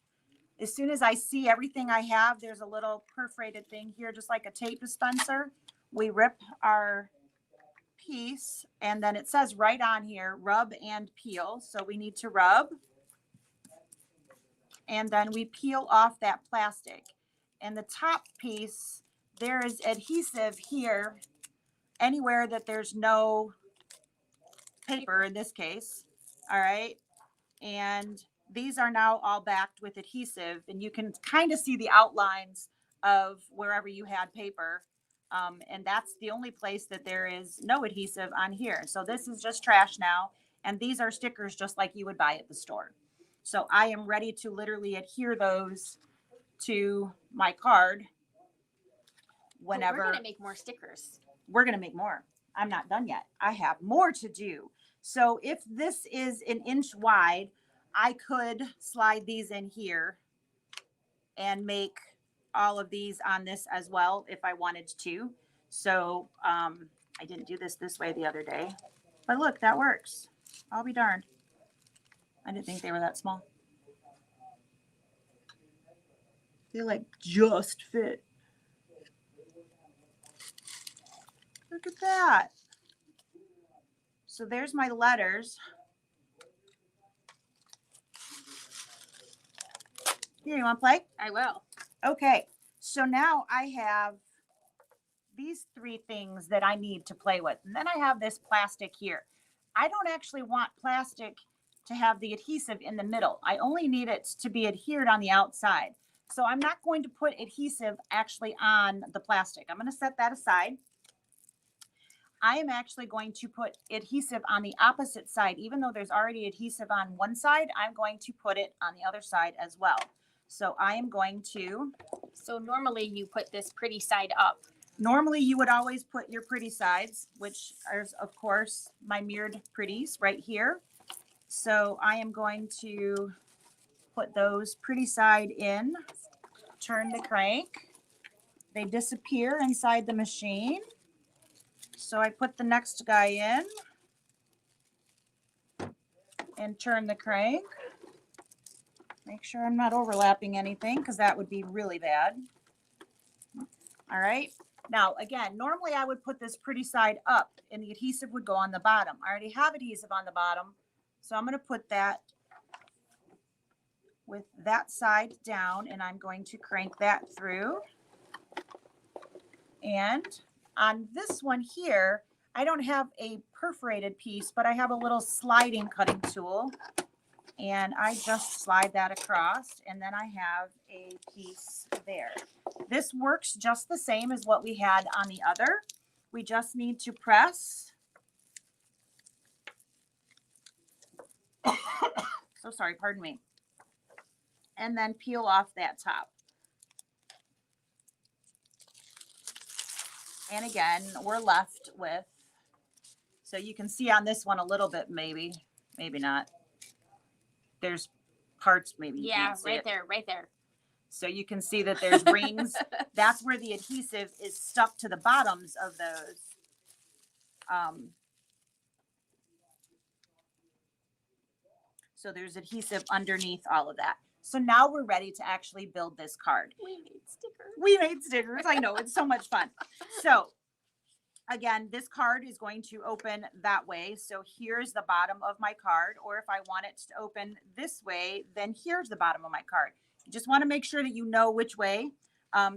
as soon as I see everything I have, there's a little perforated thing here, just like a tape dispenser. We rip our piece, and then it says right on here, rub and peel. So we need to rub, and then we peel off that plastic. And the top piece, there is adhesive here, anywhere that there's no paper in this case. All right. And these are now all backed with adhesive, and you can kind of see the outlines of wherever you had paper. And that's the only place that there is no adhesive on here. So this is just trash now. And these are stickers just like you would buy at the store. So I am ready to literally adhere those to my card whenever. We're going to make more stickers. We're going to make more. I'm not done yet. I have more to do. So if this is 1 inch wide, I could slide these in here and make all of these on this as well if I wanted to. So I didn't do this way the other day, but look, that works. I'll be darned. I didn't think they were that small. They like just fit. Look at that. So there's my letters. Here, you want to play? I will. Okay. So now I have these 3 things that I need to play with. And then I have this plastic here. I don't actually want plastic to have the adhesive in the middle. I only need it to be adhered on the outside. So I'm not going to put adhesive actually on the plastic. I'm going to set that aside. I am actually going to put adhesive on the opposite side. Even though there's already adhesive on one side, I'm going to put it on the other side as well. So I am going to. So normally you put this pretty side up. Normally you would always put your pretty sides, which are of course my mirrored pretties right here. So I am going to put those pretty side in, turn the crank. They disappear inside the machine. So I put the next guy in and turn the crank. Make sure I'm not overlapping anything because that would be really bad. All right. Now, again, normally I would put this pretty side up and the adhesive would go on the bottom. I already have adhesive on the bottom. So I'm going to put that with that side down, and I'm going to crank that through. And On this one here, I don't have a perforated piece, but I have a little sliding cutting tool. And I just slide that across, and then I have a piece there. This works just the same as what we had on the other. We just need to press. So sorry, pardon me. And then peel off that top. And again, we're left with, so you can see on this one a little bit, maybe not. There's parts maybe. Yeah, right there, right there. So you can see that there's rings. That's where the adhesive is stuck to the bottoms of those. So there's adhesive underneath all of that. So now we're ready to actually build this card. We made stickers. We made stickers. I know, it's so much fun. So again, this card is going to open that way. So here's the bottom of my card. Or if I want it to open this way, then here's the bottom of my card. You just want to make sure that you know which way.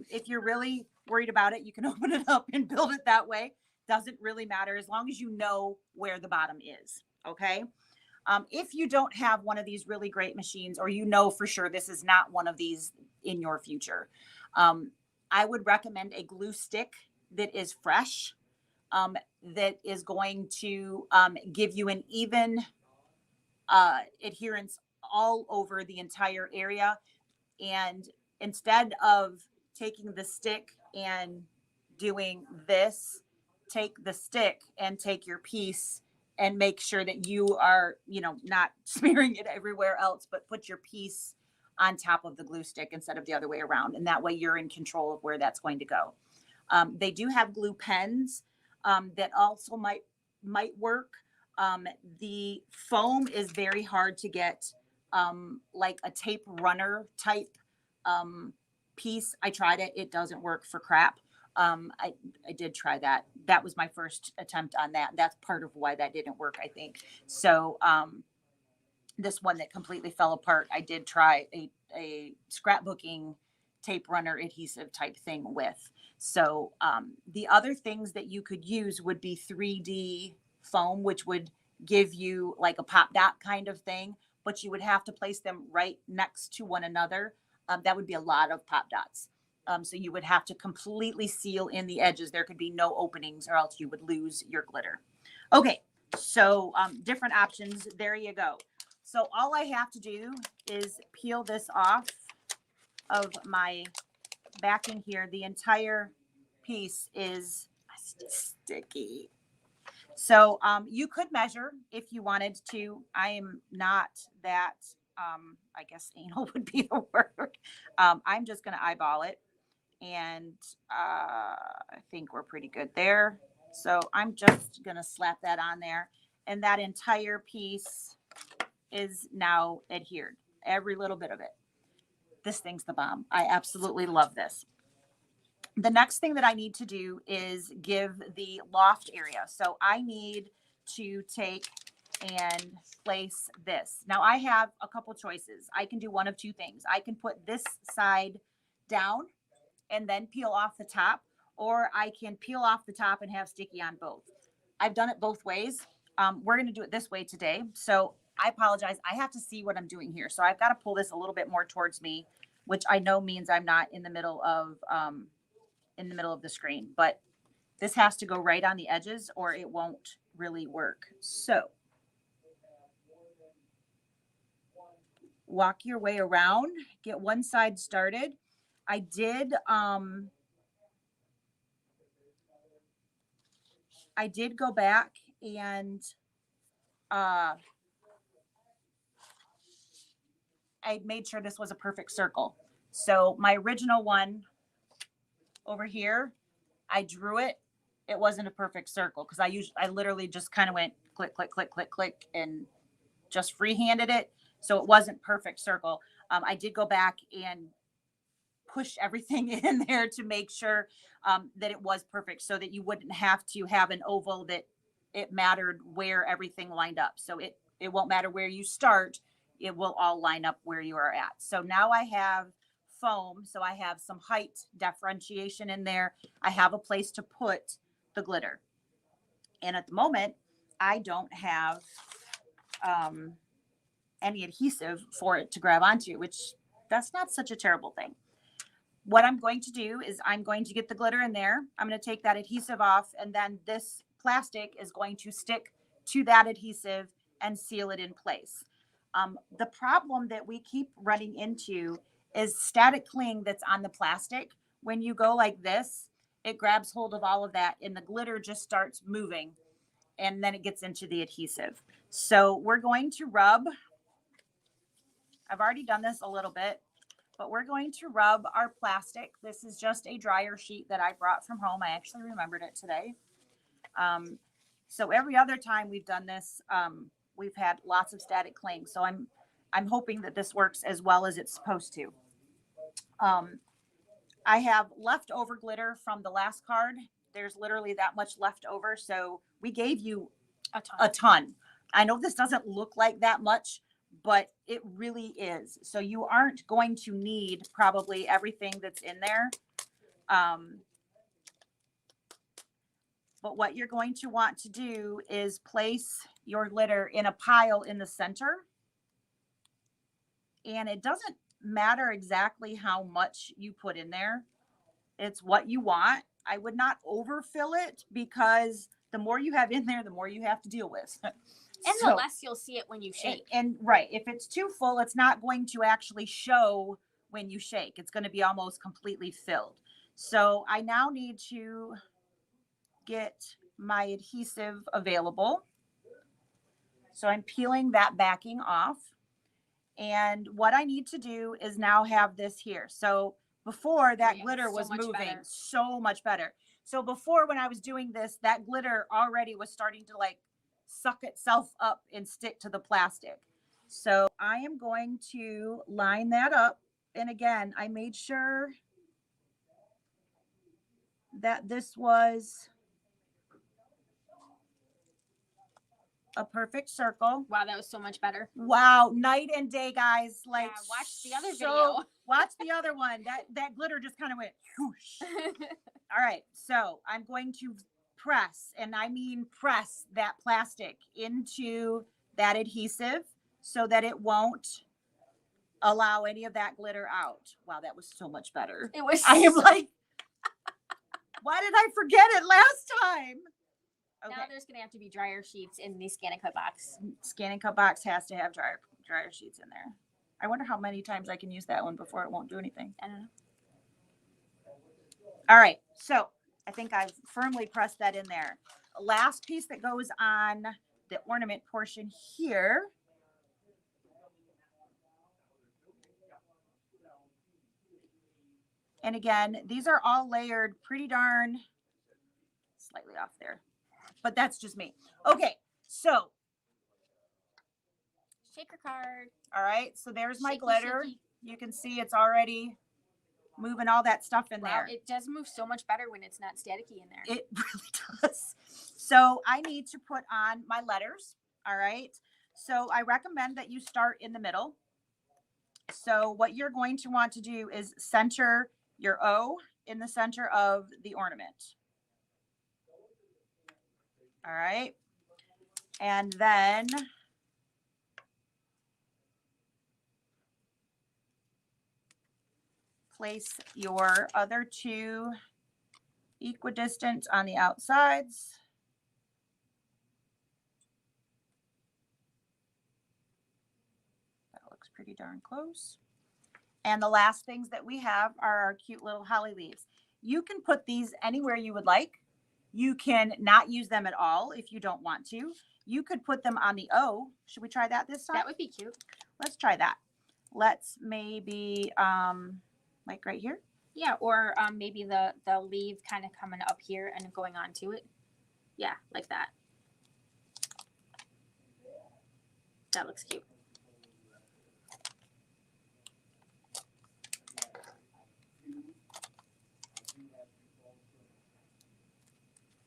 If you're really worried about it, you can open it up and build it that way. Doesn't really matter as long as you know where the bottom is. Okay. If you don't have one of these really great machines, or you know for sure this is not one of these in your future, I would recommend a glue stick that is fresh, that is going to give you an even adherence all over the entire area. And instead of taking the stick and doing this, take the stick and take your piece and make sure that you are, not smearing it everywhere else, but put your piece on top of the glue stick instead of the other way around. And that way you're in control of where that's going to go. They do have glue pens that also might work. The foam is very hard to get, like a tape runner type piece. I tried it. It doesn't work for crap. I did try that. That was my first attempt on that. That's part of why that didn't work, I think. So this one that completely fell apart, I did try a scrapbooking tape runner adhesive type thing with. So the other things that you could use would be 3D foam, which would give you like a pop dot kind of thing, but you would have to place them right next to one another. That would be a lot of pop dots. So you would have to completely seal in the edges. There could be no openings, or else you would lose your glitter. Okay, so different options. There you go. So all I have to do is peel this off of my backing here. The entire piece is sticky. So you could measure if you wanted to. I am not that, I guess anal would be the word. I'm just going to eyeball it. And I think we're pretty good there. So I'm just going to slap that on there. And that entire piece is now adhered. Every little bit of it. This thing's the bomb. I absolutely love this. The next thing that I need to do is give the loft area. So I need to take and place this. Now I have a couple choices. I can do one of two things. I can put this side down and then peel off the top, or I can peel off the top and have sticky on both. I've done it both ways. We're going to do it this way today. So I apologize. I have to see what I'm doing here. So I've got to pull this a little bit more towards me, which I know means I'm not in the middle of the screen, but this has to go right on the edges or it won't really work. So walk your way around, get one side started. I did go back and I made sure this was a perfect circle. So my original one over here, I drew it. It wasn't a perfect circle because I literally just kind of went click, click, click, click, click, and just freehanded it. So it wasn't perfect circle. I did go back and push everything in there to make sure that it was perfect, so that you wouldn't have to have an oval that it mattered where everything lined up. So it won't matter where you start. It will all line up where you are at. So now I have foam. So I have some height differentiation in there. I have a place to put the glitter. And at the moment, I don't have any adhesive for it to grab onto, which that's not such a terrible thing. What I'm going to do is I'm going to get the glitter in there. I'm going to take that adhesive off, and then this plastic is going to stick to that adhesive and seal it in place. The problem that we keep running into is static cling that's on the plastic. When you go like this, it grabs hold of all of that, and the glitter just starts moving, and then it gets into the adhesive. So we're going to rub. I've already done this a little bit, but we're going to rub our plastic. This is just a dryer sheet that I brought from home. I actually remembered it today. So every other time we've done this, we've had lots of static cling. So I'm hoping that this works as well as it's supposed to. I have leftover glitter from the last card. There's literally that much left over. So we gave you a ton. I know this doesn't look like that much, but it really is. So you aren't going to need probably everything that's in there. But what you're going to want to do is place your glitter in a pile in the center. And it doesn't matter exactly how much you put in there. It's what you want. I would not overfill it, because the more you have in there, the more you have to deal with. And the less you'll see it when you shake. And right, if it's too full, it's not going to actually show when you shake. It's going to be almost completely filled. So I now need to get my adhesive available. So I'm peeling that backing off. And what I need to do is now have this here. So before, that glitter was moving so much better. So before, when I was doing this, that glitter already was starting to like suck itself up and stick to the plastic. So I am going to line that up. And again, I made sure that this was a perfect circle. Wow, that was so much better. Wow, night and day, guys. Like, yeah, watch the other video. Watch the other one. That glitter just kind of went whoosh. All right, so I'm going to press, and I mean press, that plastic into that adhesive so that it won't allow any of that glitter out. Wow, that was so much better. It was. I am like, why did I forget it last time? Okay. Now there's going to have to be dryer sheets in the Scan and Cut box. Scan and Cut box has to have dryer sheets in there. I wonder how many times I can use that one before it won't do anything. I don't know. All right, so I think I've firmly pressed that in there. Last piece that goes on the ornament portion here. And again, these are all layered pretty darn slightly off there, but that's just me. Okay, so shaker card. All right, so there's my glitter. You can see it's already moving all that stuff in there. It does move so much better when it's not staticky in there. It really does. So I need to put on my letters. All right. So I recommend that you start in the middle. So what you're going to want to do is center your O in the center of the ornament. All right. And then place your other two equidistant on the outsides. That looks pretty darn close. And the last things that we have are our cute little holly leaves. You can put these anywhere you would like. You can not use them at all if you don't want to. You could put them on the O. Should we try that this time? That would be cute. Let's try that. Let's maybe like right here. Yeah, or maybe the leaf kind of coming up here and going onto it. Yeah, like that. That looks cute.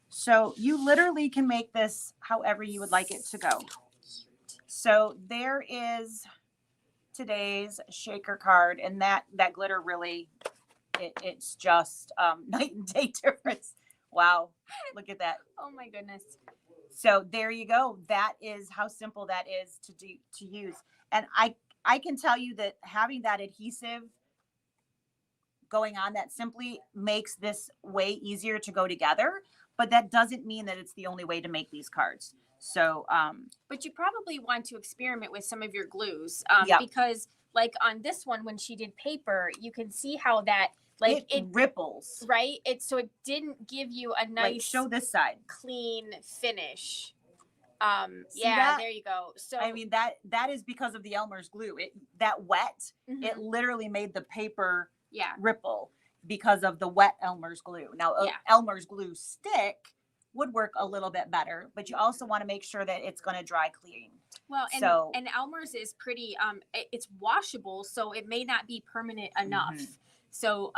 So you literally can make this however you would like it to go. So there is today's shaker card, and that glitter really, it's just night and day difference. Wow. Look at that. Oh my goodness. So there you go. That is how simple that is to use. And I can tell you that having that adhesive going on that simply makes this way easier to go together, but that doesn't mean that it's the only way to make these cards. So but you probably want to experiment with some of your glues, Yep. because like on this one, when she did paper, you can see how that like it ripples. right. So it didn't give you a nice, Like, show this side. clean finish. See Yeah, that? there you go. So I mean, that is because of the Elmer's glue. That wet, Mhm. it literally made the paper yeah, ripple because of the wet Elmer's glue. Now, Yeah. Elmer's glue stick would work a little bit better, but you also want to make sure that it's going to dry clean. well, and Elmer's is pretty it's washable, so it may not be permanent enough. Mhm. So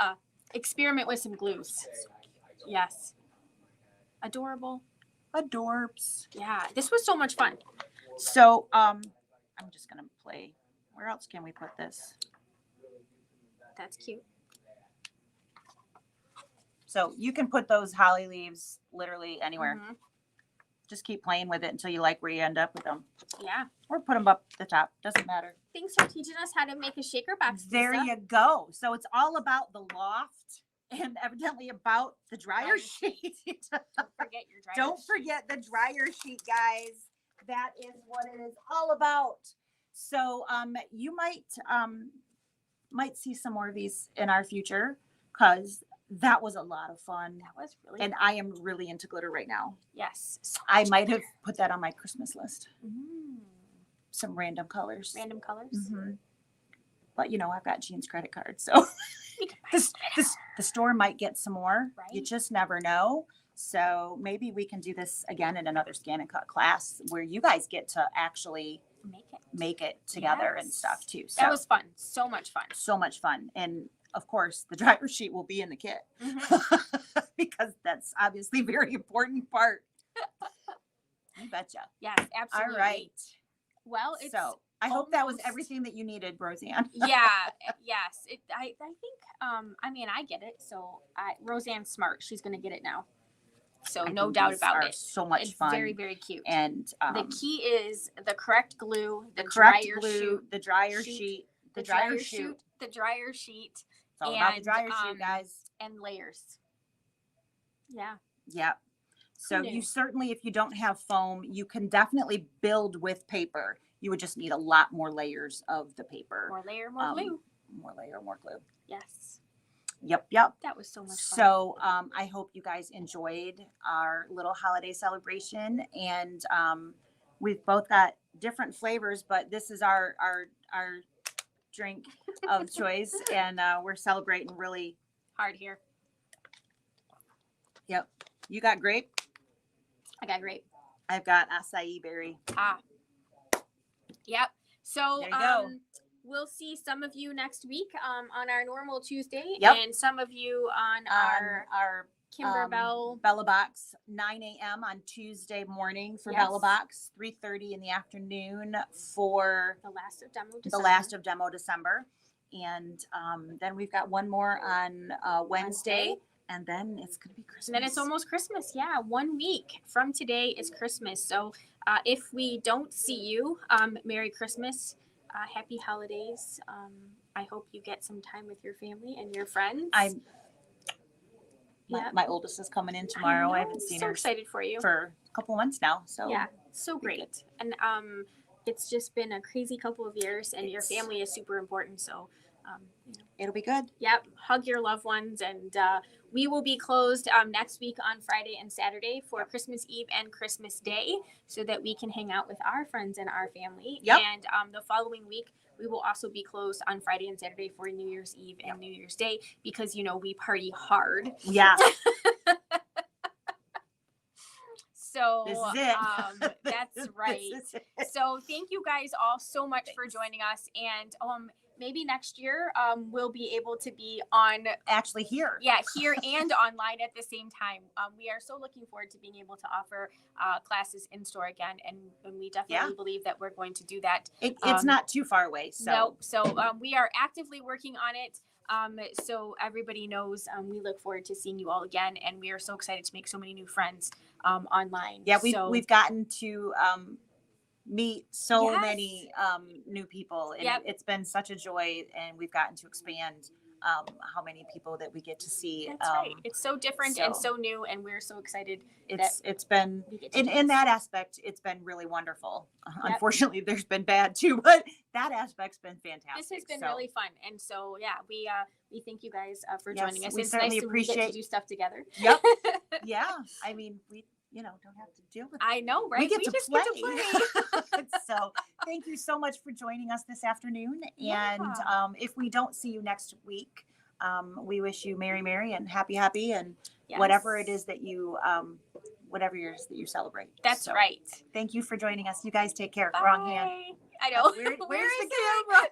experiment with some glues. Yes. Adorable. Adorbs. Yeah, this was so much fun. So I'm just going to play. Where else can we put this? That's cute. So you can put those holly leaves literally anywhere. Mhm. Just keep playing with it until you like where you end up with them. Yeah. Or put them up the top. Doesn't matter. Thanks for teaching us how to make a shaker box. There Lisa. you go. So it's all about the loft and evidently about the dryer sheet. Don't forget your dryer. Don't forget the dryer sheet, guys. That is what it is all about. So you might see some more of these in our future, because that was a lot of fun. That was really And I am really into glitter right now. yes. So I might have put that on my Christmas list. Mm. Some random colors. Random colors. Mhm. But I've got Jean's credit card, so You can buy the store might get some more. Right. You just never know. So maybe we can do this again in another scan and cut class where you guys get to actually make it together and Yes. stuff too. So That was fun. So much fun. so much fun. And of course, the dryer sheet will be in the kit Mhm. because that's obviously a very important part. You betcha. Yes, absolutely. All right. Well, it's So I hope that was almost- everything that you needed, Roseanne. yeah, yes. I think I mean I get it. So Roseanne's smart. She's gonna get it now. So I no think doubt these about are it. so much It's fun. very, very cute. And the key is the correct glue, the correct dryer glue, chute, the dryer sheet, sheet, the dryer chute, the dryer sheet, It's all about the and, dryer sheet, guys. and layers. Yeah. Yep. So knew? you certainly, if you don't have foam, you can definitely build with paper. You would just need a lot more layers of the paper. More layer, more glue. More layer, more glue. Yes. Yep. That was so much fun. So I hope you guys enjoyed our little holiday celebration, and we've both got different flavors, but this is our drink of choice, and we're celebrating really hard here. Yep. You got grape? I got grape. I've got acai berry. Yep. So There you go. we'll see some of you next week on our normal Tuesday, Yep. and some of you on our Kimberbell. Bella Box, 9 a.m. on Tuesday morning for Yes. Bella Box, 3:30 in the afternoon for the last of demo December. the last of demo December. And then we've got one more on Wednesday, and then it's going to be Christmas. And then it's almost Christmas. Yeah, 1 week from today is Christmas. So if we don't see you, Merry Christmas, Happy Holidays. I hope you get some time with your family and your friends. My oldest is coming in tomorrow. I haven't seen so her excited for you for a couple months now. So yeah, so great. And it's just been a crazy couple of years, and your family is super important. So it'll be good. Yep. Hug your loved ones. And we will be closed next week on Friday and Saturday for Christmas Eve and Christmas Day, so that we can hang out with our friends and our family. Yep. And the following week, we will also be closed on Friday and Saturday for New Year's Eve and New Year's Day, because, we party hard. Yeah. So This is it. that's right. This is it. So thank you guys all so much for joining us. And maybe next year we'll be able to be on Actually here. here and online at the same time. We are so looking forward to being able to offer classes in store again, and we definitely believe that we're going to do that. It's not too far away. So we are actively working on it. So everybody knows we look forward to seeing you all again, and we are so excited to make so many new friends online. Yeah, so, we've gotten to meet so Yes. many new people, and Yep. it's been such a joy, and we've gotten to expand how many people that we get to see. That's right. It's so different and so new, and we're so excited. It's been we get to in that aspect, it's been really wonderful. Yep. Unfortunately, there's been bad too, but that aspect's been fantastic. This has been really fun, and so yeah, we thank you guys for joining Yes, us. we It's certainly nice to appreciate- get to do stuff together. Yep. Yeah, I mean, we don't have to deal with it. I know, right? We get just to get to play. So thank you so much for joining us this afternoon. Yeah. And if we don't see you next week, we wish you Merry and Happy and Yes. whatever it is that you whatever it is that you celebrate. That's So, right. Thank you for joining us. You guys take care. Bye. Wrong hand. I know. Where's Where the is it? camera?